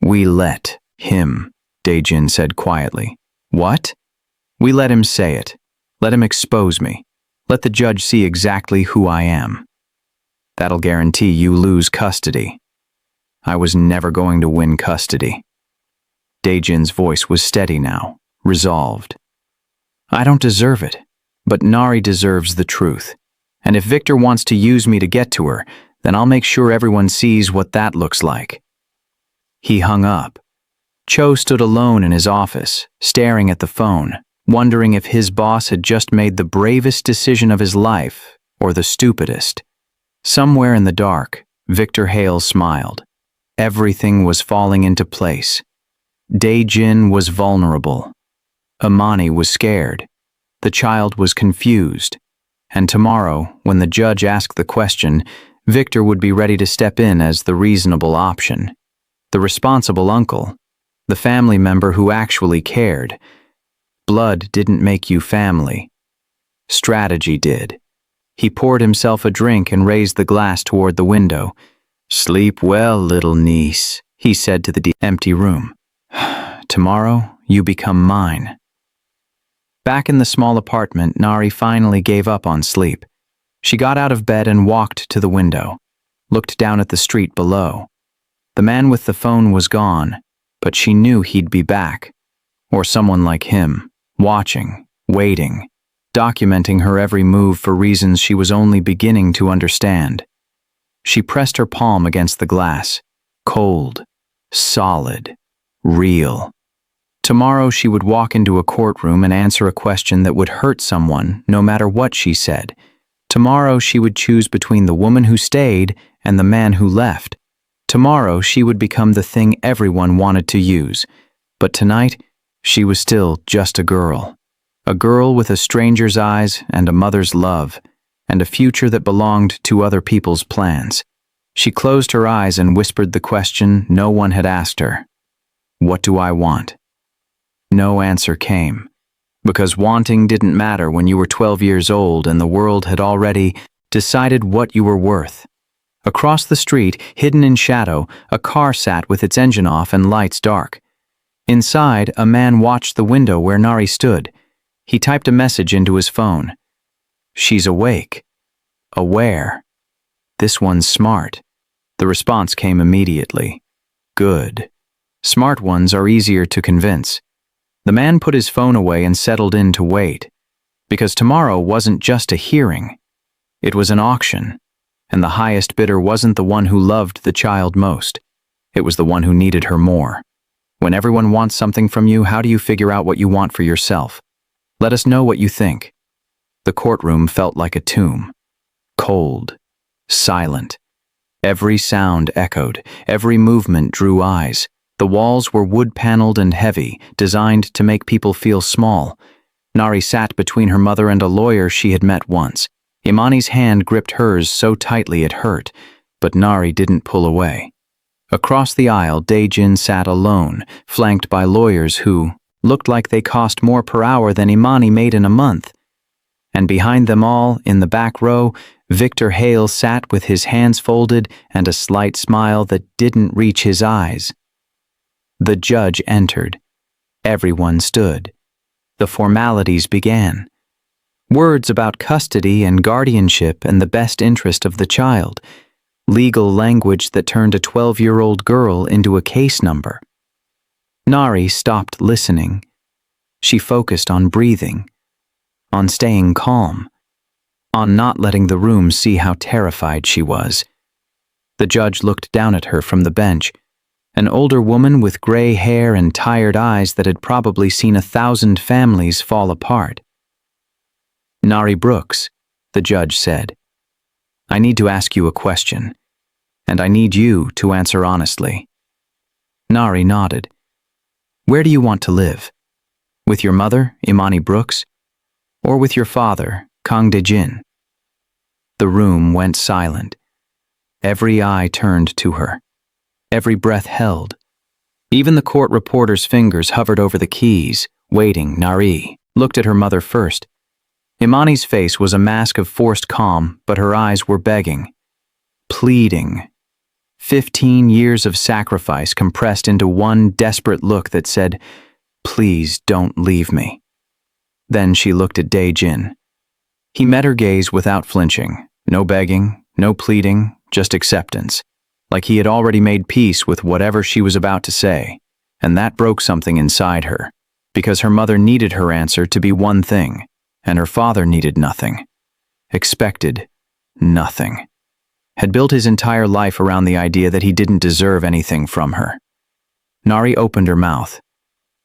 "We let him," Dae-jin said quietly. "What?" "We let him say it. Let him expose me. Let the judge see exactly who I am. That'll guarantee you lose custody." I was never going to win custody. Daejin's voice was steady now, resolved. I don't deserve it, but Nari deserves the truth. And if Victor wants to use me to get to her, then I'll make sure everyone sees what that looks like. He hung up. Cho stood alone in his office, staring at the phone, wondering if his boss had just made the bravest decision of his life, or the stupidest. Somewhere in the dark, Victor Hale smiled. Everything was falling into place. Daejin was vulnerable. Imani was scared. The child was confused. And tomorrow, when the judge asked the question, Victor would be ready to step in as the reasonable option. The responsible uncle. The family member who actually cared. Blood didn't make you family. Strategy did. He poured himself a drink and raised the glass toward the window. Sleep well, little niece, he said to the empty room. Tomorrow, you become mine. Back in the small apartment, Nari finally gave up on sleep. She got out of bed and walked to the window, looked down at the street below. The man with the phone was gone, but she knew he'd be back. Or someone like him, watching, waiting, documenting her every move for reasons she was only beginning to understand. She pressed her palm against the glass. Cold, solid, real. Tomorrow she would walk into a courtroom and answer a question that would hurt someone, no matter what she said. Tomorrow she would choose between the woman who stayed and the man who left. Tomorrow she would become the thing everyone wanted to use. But tonight, she was still just a girl. A girl with a stranger's eyes and a mother's love, and a future that belonged to other people's plans. She closed her eyes and whispered the question no one had asked her. What do I want? No answer came, because wanting didn't matter when you were 12 years old and the world had already decided what you were worth. Across the street, hidden in shadow, a car sat with its engine off and lights dark. Inside, a man watched the window where Nari stood. He typed a message into his phone. She's awake. Aware. This one's smart. The response came immediately. Good. Smart ones are easier to convince. The man put his phone away and settled in to wait. Because tomorrow wasn't just a hearing. It was an auction. And the highest bidder wasn't the one who loved the child most. It was the one who needed her more. When everyone wants something from you, how do you figure out what you want for yourself? Let us know what you think. The courtroom felt like a tomb. Cold. Silent. Every sound echoed. Every movement drew eyes. The walls were wood-paneled and heavy, designed to make people feel small. Nari sat between her mother and a lawyer she had met once. Imani's hand gripped hers so tightly it hurt, but Nari didn't pull away. Across the aisle, Daejin sat alone, flanked by lawyers who looked like they cost more per hour than Imani made in a month. And behind them all, in the back row, Victor Hale sat with his hands folded and a slight smile that didn't reach his eyes. The judge entered. Everyone stood. The formalities began. Words about custody and guardianship and the best interest of the child. Legal language that turned a 12-year-old girl into a case number. Nari stopped listening. She focused on breathing, on staying calm, on not letting the room see how terrified she was. The judge looked down at her from the bench, an older woman with gray hair and tired eyes that had probably seen 1,000 families fall apart. Nari Brooks, the judge said, I need to ask you a question, and I need you to answer honestly. Nari nodded. Where do you want to live? With your mother, Imani Brooks, or with your father, Kang Daejin? The room went silent. Every eye turned to her. Every breath held. Even the court reporter's fingers hovered over the keys, waiting. Nari looked at her mother first. Imani's face was a mask of forced calm, but her eyes were begging, pleading. 15 years of sacrifice compressed into one desperate look that said, please don't leave me. Then she looked at Daejin. He met her gaze without flinching. No begging, no pleading, just acceptance. like he had already made peace with whatever she was about to say, and that broke something inside her, because her mother needed her answer to be one thing, and her father needed nothing. Expected nothing. Had built his entire life around the idea that he didn't deserve anything from her. Nari opened her mouth,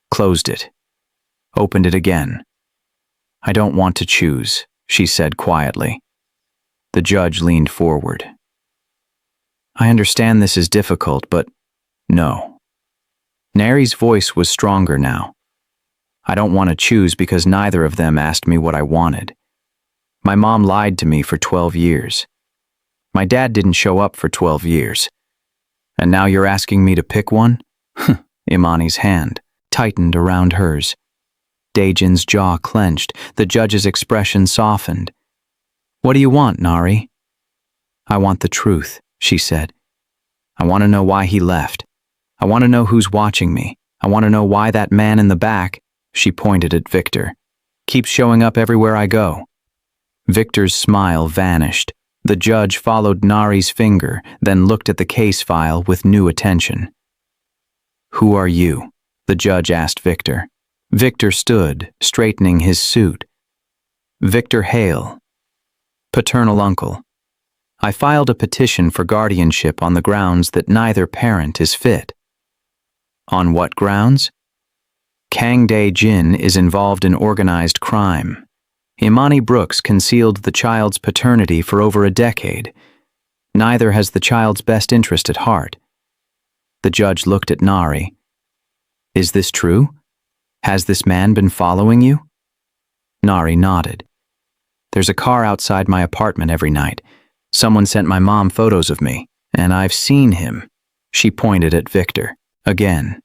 closed it, opened it again. "I don't want to choose," she said quietly. The judge leaned forward. "I understand this is difficult, but no." Nari's voice was stronger now. "I don't want to choose because neither of them asked me what I wanted. My mom lied to me for 12 years. My dad didn't show up for 12 years. And now you're asking me to pick one?" Imani's hand tightened around hers. Daejin's jaw clenched, the judge's expression softened. "What do you want, Nari?" "I want the truth," she said. "I want to know why he left. I want to know who's watching me. I want to know why that man in the back," she pointed at Victor, "keeps showing up everywhere I go." Victor's smile vanished. The judge followed Nari's finger, then looked at the case file with new attention. "Who are you?" the judge asked Victor. Victor stood, straightening his suit. "Victor Hale, paternal uncle. I filed a petition for guardianship on the grounds that neither parent is fit." "On what grounds?" "Kang Dae-jin is involved in organized crime. Imani Brooks concealed the child's paternity for over a decade. Neither has the child's best interest at heart." The judge looked at Nari. "Is this true? Has this man been following you?" Nari nodded. "There's a car outside my apartment every night. Someone sent my mom photos of me, and I've seen him." She pointed at Victor. "Again.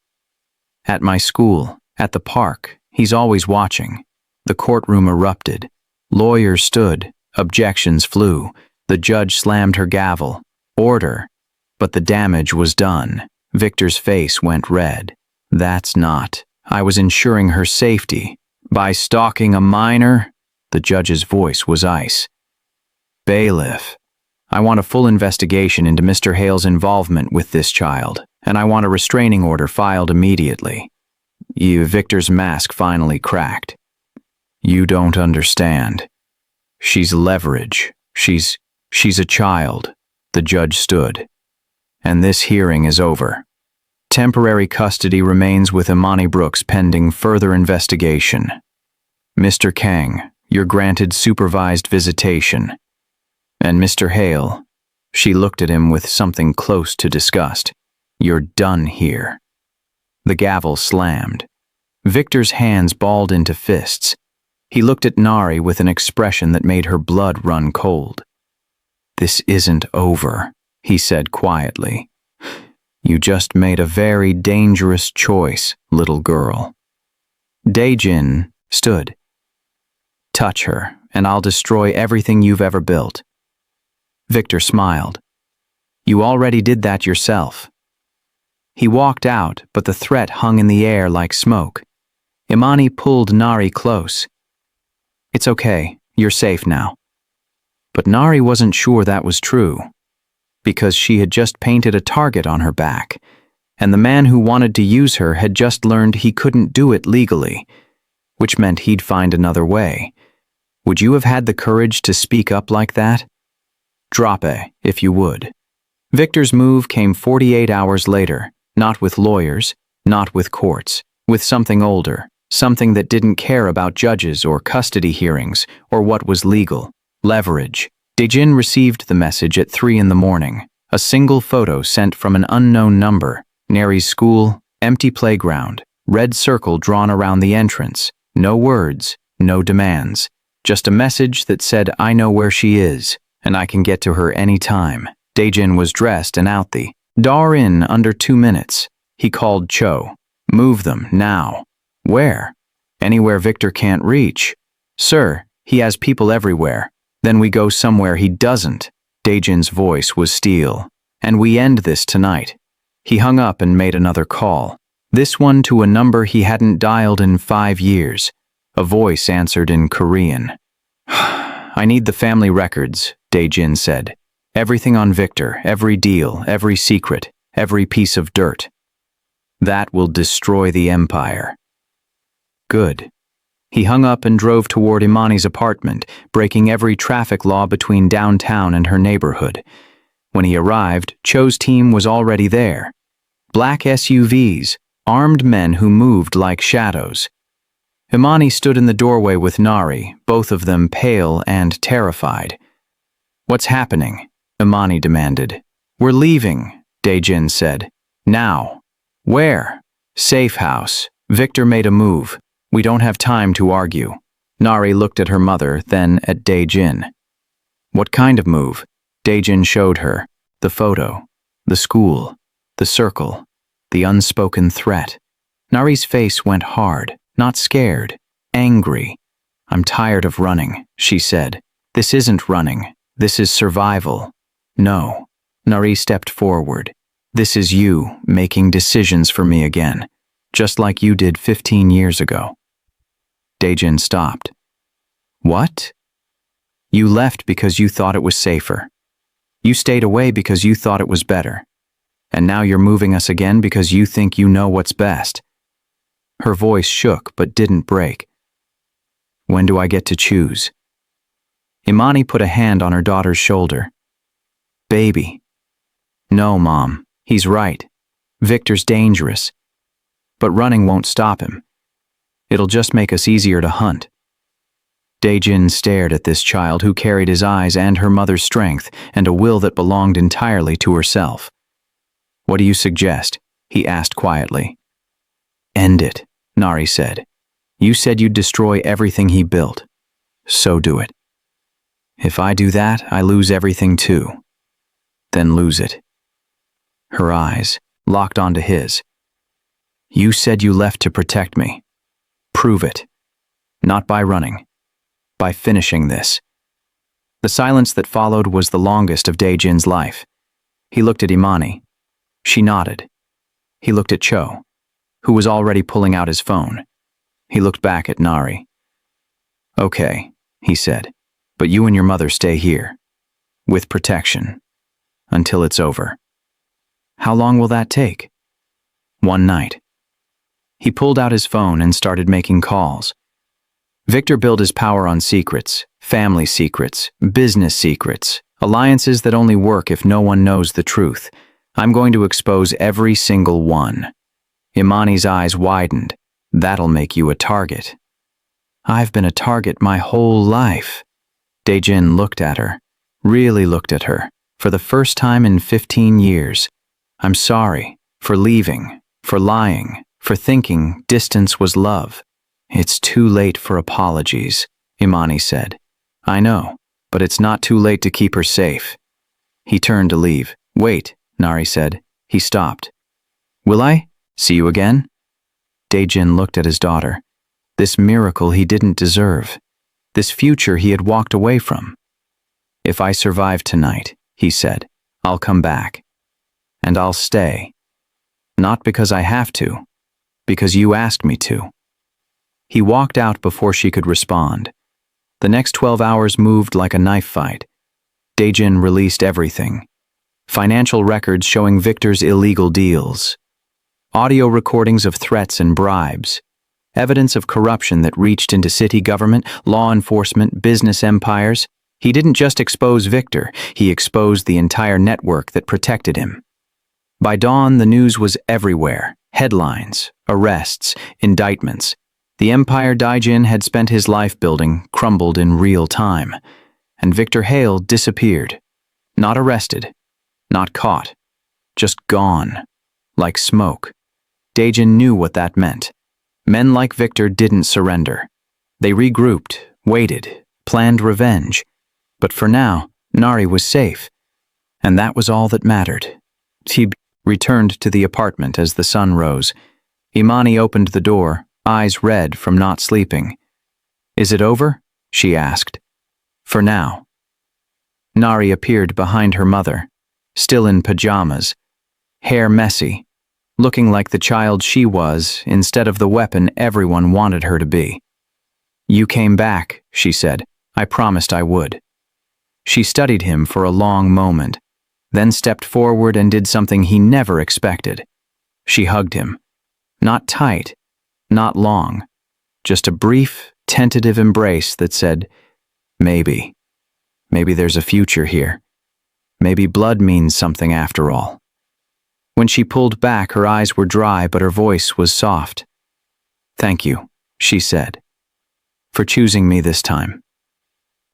At my school, at the park, he's always watching." The courtroom erupted. Lawyers stood. Objections flew. The judge slammed her gavel. "Order." But the damage was done. Victor's face went red. "That's not. I was ensuring her safety. By stalking a minor?" The judge's voice was ice. "Bailiff, I want a full investigation into Mr. Hale's involvement with this child, and I want a restraining order filed immediately." Victor's mask finally cracked. "You don't understand. She's leverage. She's a child." The judge stood. "And this hearing is over. Temporary custody remains with Imani Brooks pending further investigation. Mr. Kang, you're granted supervised visitation. And Mr. Hale," she looked at him with something close to disgust, "you're done here." The gavel slammed. Victor's hands balled into fists. He looked at Nari with an expression that made her blood run cold. "This isn't over," he said quietly. "You just made a very dangerous choice, little girl." Daejin stood. "Touch her, and I'll destroy everything you've ever built." Victor smiled. "You already did that yourself." He walked out, but the threat hung in the air like smoke. Imani pulled Nari close. "It's okay, you're safe now." But Nari wasn't sure that was true, because she had just painted a target on her back, and the man who wanted to use her had just learned he couldn't do it legally, which meant he'd find another way. Would you have had the courage to speak up like that? Drop it, if you would. Victor's move came 48 hours later, not with lawyers, not with courts, with something older, something that didn't care about judges or custody hearings or what was legal. Leverage. Daejin received the message at 3 in the morning. A single photo sent from an unknown number. Nari's school, empty playground, red circle drawn around the entrance. No words, no demands. Just a message that said, "I know where she is, and I can get to her any time." Daejin was dressed and out the door in under 2 minutes. He called Cho. "Move them, now." "Where?" "Anywhere Victor can't reach." "Sir, he has people everywhere." "Then we go somewhere he doesn't." Daejin's voice was steel. "And we end this tonight." He hung up and made another call. This one to a number he hadn't dialed in 5 years. A voice answered in Korean. "I need the family records," Daejin said. Everything on Victor, every deal, every secret, every piece of dirt. That will destroy the empire. Good. He hung up and drove toward Imani's apartment, breaking every traffic law between downtown and her neighborhood. When he arrived, Cho's team was already there. Black SUVs, armed men who moved like shadows. Imani stood in the doorway with Nari, both of them pale and terrified. "What's happening?" Imani demanded. "We're leaving," Dae-jin said. "Now." "Where?" "Safe house. Victor made a move. We don't have time to argue." Nari looked at her mother, then at Dae-jin. "What kind of move?" Dae-jin showed her. The photo, the school, the circle, the unspoken threat. Nari's face went hard, not scared, angry. "I'm tired of running," she said. "This isn't running. This is survival." "No." Nari stepped forward. "This is you making decisions for me again, just like you did 15 years ago." Dae-jin stopped. "What?" "You left because you thought it was safer. You stayed away because you thought it was better. And now you're moving us again because you think you know what's best." Her voice shook but didn't break. "When do I get to choose?" Imani put a hand on her daughter's shoulder. "Baby." "No, Mom. He's right. Victor's dangerous. But running won't stop him. It'll just make us easier to hunt." Dae-jin stared at this child who carried his eyes and her mother's strength and a will that belonged entirely to herself. "What do you suggest?" he asked quietly. "End it," Nari said. "You said you'd destroy everything he built. So do it." "If I do that, I lose everything too." "Then lose it." Her eyes locked onto his. "You said you left to protect me. Prove it. Not by running. By finishing this." The silence that followed was the longest of Dae-jin's life. He looked at Imani. She nodded. He looked at Cho, who was already pulling out his phone. He looked back at Nari. "Okay," he said, "but you and your mother stay here. With protection. Until it's over." "How long will that take?" "One night." He pulled out his phone and started making calls. Victor built his power on secrets, family secrets, business secrets, alliances that only work if no one knows the truth. "I'm going to expose every single one." Imani's eyes widened. "That'll make you a target." "I've been a target my whole life." Dae-jin looked at her, really looked at her, for the first time in 15 years. "I'm sorry for leaving, for lying, for thinking distance was love." "It's too late for apologies," Imani said. "I know, but it's not too late to keep her safe." He turned to leave. "Wait," Nari said. He stopped. "Will I see you again?" Dae-jin looked at his daughter. This miracle he didn't deserve. This future he had walked away from. "If I survive tonight," he said, "I'll come back. And I'll stay. Not because I have to, because you asked me to." He walked out before she could respond. The next 12 hours moved like a knife fight. Dae-jin released everything. Financial records showing Victor's illegal deals. Audio recordings of threats and bribes. Evidence of corruption that reached into city government, law enforcement, business empires. He didn't just expose Victor, he exposed the entire network that protected him. By dawn, the news was everywhere. Headlines, arrests, indictments. The empire Dae-jin had spent his life building crumbled in real time, and Victor Hale disappeared. Not arrested, not caught, just gone, like smoke. Dae-jin knew what that meant. Men like Victor didn't surrender. They regrouped, waited, planned revenge. But for now, Nari was safe, and that was all that mattered. He returned to the apartment as the sun rose. Imani opened the door, eyes red from not sleeping. "Is it over?" she asked. "For now." Nari appeared behind her mother, still in pajamas, hair messy, looking like the child she was instead of the weapon everyone wanted her to be. "You came back," she said. "I promised I would." She studied him for a long moment, then stepped forward and did something he never expected. She hugged him. Not tight, not long, just a brief, tentative embrace that said, maybe there's a future here. Maybe blood means something after all. When she pulled back, her eyes were dry, but her voice was soft. "Thank you," she said, "for choosing me this time."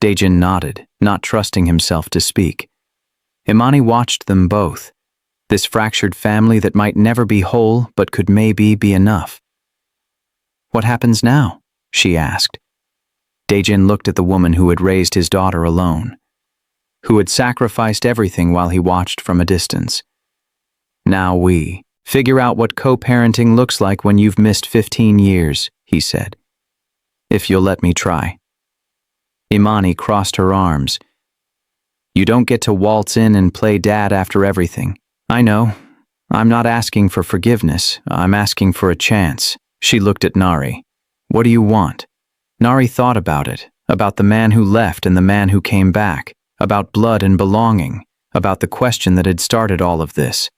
Daejin nodded, not trusting himself to speak. Imani watched them both, this fractured family that might never be whole but could maybe be enough. "What happens now?" she asked. Daejin looked at the woman who had raised his daughter alone, who had sacrificed everything while he watched from a distance. "Now we figure out what co-parenting looks like when you've missed 15 years, he said. "If you'll let me try." Imani crossed her arms. "You don't get to waltz in and play dad after everything. I know. I'm not asking for forgiveness. I'm asking for a chance." She looked at Nari. "What do you want?" Nari thought about it, about the man who left and the man who came back, about blood and belonging, about the question that had started all of this.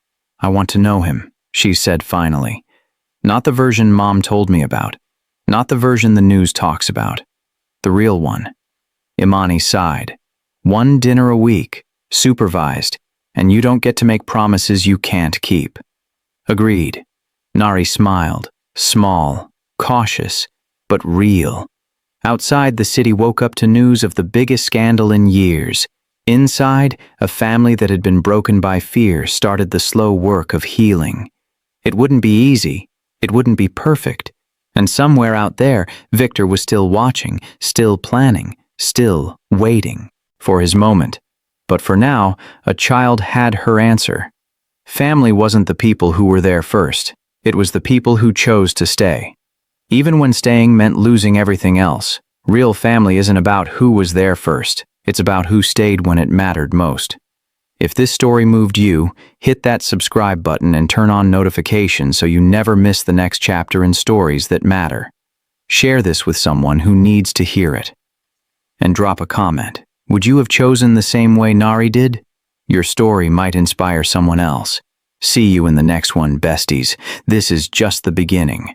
"I want to know him," she said finally. "Not the version Mom told me about. Not the version the news talks about. The real one." Imani sighed. "One dinner a week, supervised, and you don't get to make promises you can't keep." "Agreed." Nari smiled, small, cautious, but real. Outside, the city woke up to news of the biggest scandal in years. Inside, a family that had been broken by fear started the slow work of healing. It wouldn't be easy. It wouldn't be perfect. And somewhere out there, Victor was still watching, still planning, still waiting for his moment. But for now, a child had her answer. Family wasn't the people who were there first. It was the people who chose to stay. Even when staying meant losing everything else, real family isn't about who was there first. It's about who stayed when it mattered most. If this story moved you, hit that subscribe button and turn on notifications so you never miss the next chapter in stories that matter. Share this with someone who needs to hear it. And drop a comment. Would you have chosen the same way Nari did? Your story might inspire someone else. See you in the next one, besties. This is just the beginning.